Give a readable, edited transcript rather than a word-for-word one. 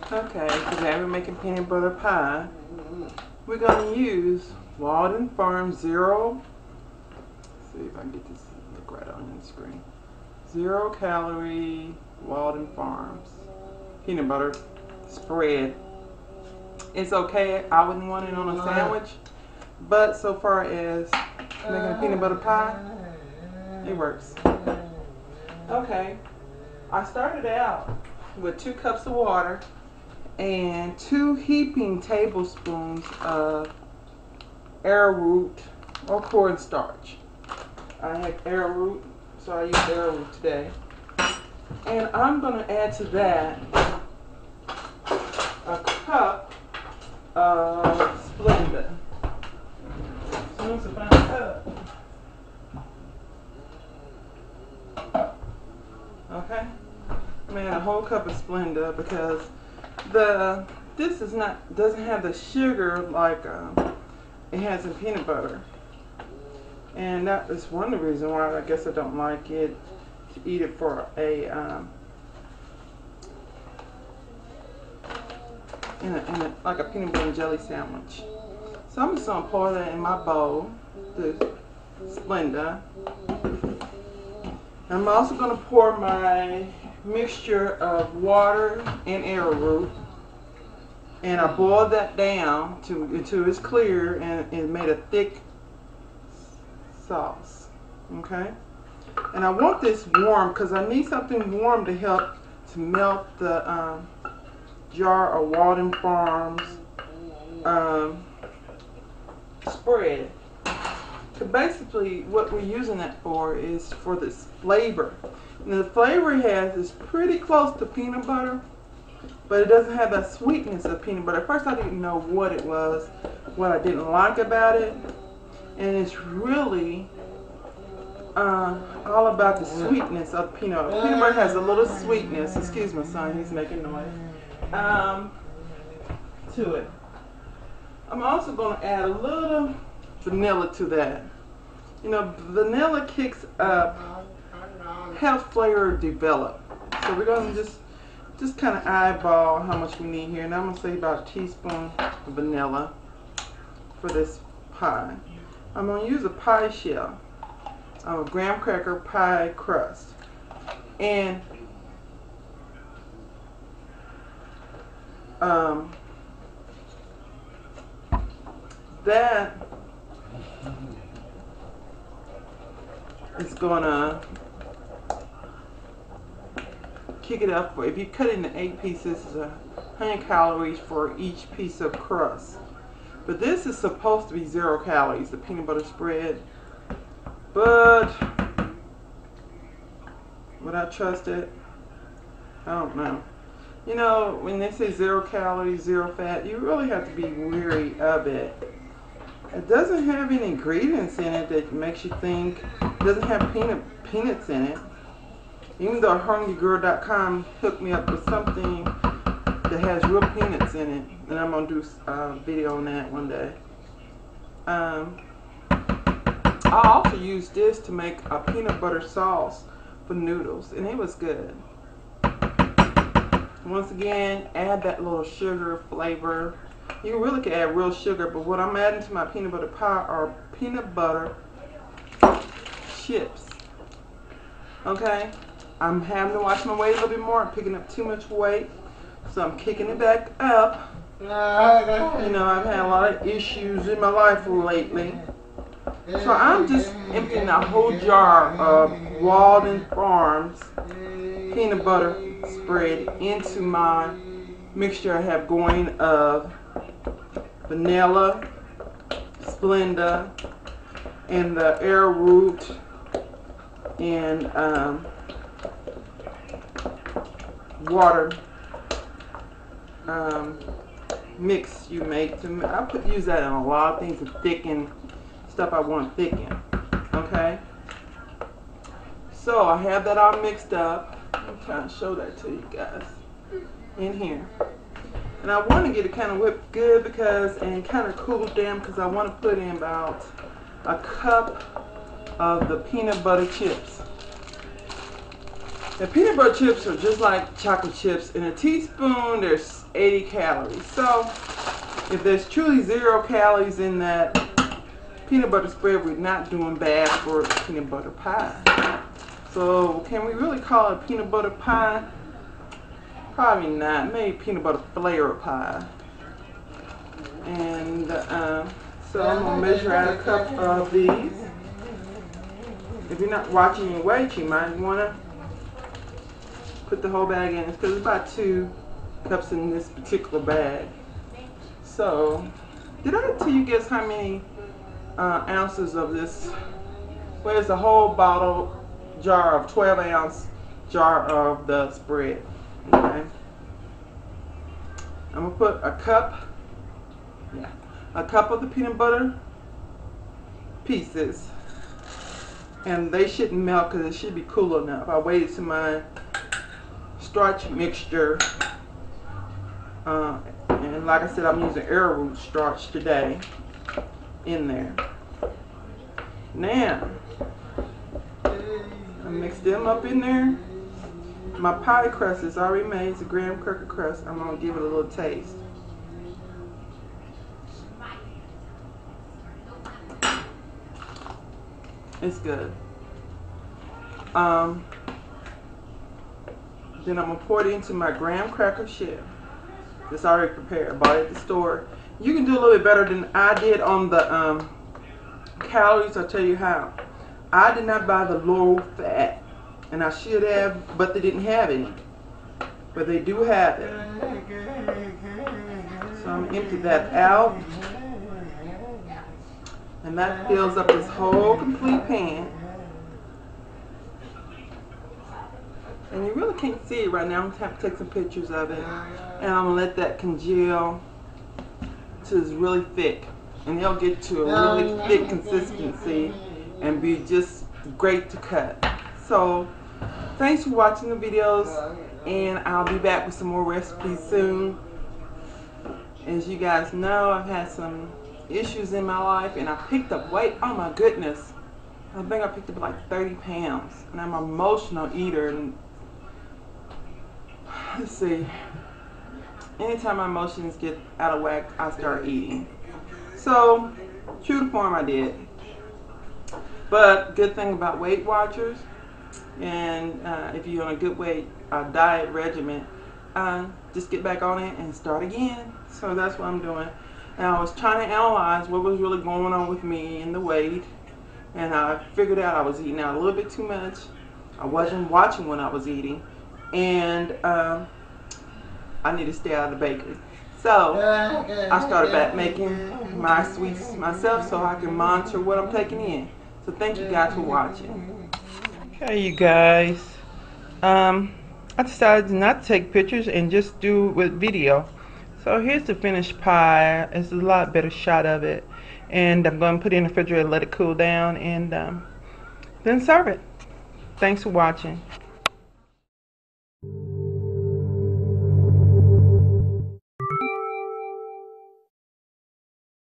Okay, today we're making peanut butter pie. We're going to use Walden Farms Zero. Let's see if I can get this to look right on the screen. 0 calorie Walden Farms peanut butter spread. It's okay. I wouldn't want it on a sandwich, but so far as making a peanut butter pie, it works. Okay, I started out with 2 cups of water and 2 heaping tablespoons of arrowroot or cornstarch. I have arrowroot, so I use arrowroot today. And I'm going to add to that a cup of Splenda. As soon as I find a cup. Okay? I'm going to add a whole cup of Splenda because this is doesn't have the sugar like it has in peanut butter. And that is one of the reasons why I guess I don't like it to eat it for a like a peanut butter and jelly sandwich. So I'm just gonna pour that in my bowl, the Splenda. I'm also gonna pour my mixture of water and arrowroot, and I boiled that down until it's clear and it made a thick sauce. Okay, and I want this warm because I need something warm to help to melt the jar of Walden Farms spread. So basically what we're using that for is for this flavor. And the flavor it has is pretty close to peanut butter, but it doesn't have that sweetness of peanut butter. At first I didn't know what it was, what I didn't like about it, and it's really all about the sweetness of peanut butter. Peanut butter has a little sweetness, excuse my son, he's making noise, to it. I'm also going to add a little vanilla to that. You know, vanilla kicks up, helps flavor develop. So we're going to just kind of eyeball how much we need here. And I'm going to say about a teaspoon of vanilla for this pie. I'm going to use a pie shell, a graham cracker pie crust. And that is gonna kick it up. If you cut it into 8 pieces, it's 100 calories for each piece of crust. But this is supposed to be 0 calories, the peanut butter spread. But would I trust it? I don't know. You know, when they say 0 calories, 0 fat, you really have to be wary of it. It doesn't have any ingredients in it that makes you think. It doesn't have peanuts in it. Even though hungrygirl.com hooked me up with something that has real peanuts in it, and I'm gonna do a video on that one day. I also used this to make a peanut butter sauce for noodles, and it was good. Once again, add that little sugar flavor. You really can add real sugar, but what I'm adding to my peanut butter pie are peanut butter chips. Okay? I'm having to watch my weight a little bit more. I'm picking up too much weight, so I'm kicking it back up. You know, I've had a lot of issues in my life lately. So I'm just emptying a whole jar of Walden Farms peanut butter spread into my mixture I have going of vanilla, Splenda, and the arrowroot, and water mix you make. I use that in a lot of things to thicken stuff I want to thicken. Okay? So I have that all mixed up. I'm trying to show that to you guys in here. And I want to get it kind of whipped good and kind of cooled down because I want to put in about a cup of the peanut butter chips. The peanut butter chips are just like chocolate chips. In a teaspoon, there's 80 calories. So, if there's truly 0 calories in that peanut butter spread, we're not doing bad for peanut butter pie. So, can we really call it peanut butter pie? Probably not. Maybe peanut butter flavor pie. And so I'm going to measure out a cup of these. If you're not watching your weight, you might want to put the whole bag in, because it's about 2 cups in this particular bag. So, did I tell you guys how many ounces of this? Well, it's a whole bottle jar of 12-ounce jar of the spread. Okay, I'm gonna put a cup of the peanut butter pieces, and they shouldn't melt because it should be cool enough. I waited till my starch mixture, and like I said, I'm using arrowroot starch today in there. Now I mix them up in there. My pie crust is already made. It's a graham cracker crust. I'm gonna give it a little taste. It's good. Then I'm gonna pour it into my graham cracker shell. It's already prepared. I bought it at the store. You can do a little bit better than I did on the calories. I'll tell you how. I did not buy the low fat, and I should have, but they didn't have any. But they do have it. So I'm gonna empty that out, and that fills up this whole complete pan. And you really can't see it right now. I'm going to have to take some pictures of it. And I'm going to let that congeal to it's really thick. And they'll get to a really thick consistency and be just great to cut. So, thanks for watching the videos. And I'll be back with some more recipes soon. As you guys know, I've had some issues in my life. And I picked up weight. Oh my goodness. I think I picked up like 30 pounds. And I'm an emotional eater. And let's see. Anytime my emotions get out of whack, I start eating. So, true to form, I did. But good thing about Weight Watchers, and if you're on a good weight diet regimen, just get back on it and start again. So that's what I'm doing. And I was trying to analyze what was really going on with me and the weight, and I figured out I was eating out a little bit too much. I wasn't watching when I was eating. And I need to stay out of the bakery. So I started back making my sweets myself so I can monitor what I'm taking in. So thank you guys for watching. Okay, you guys. I decided not to take pictures and just do with video. So here's the finished pie. It's a lot better shot of it. And I'm going to put it in the refrigerator and let it cool down, and then serve it. Thanks for watching.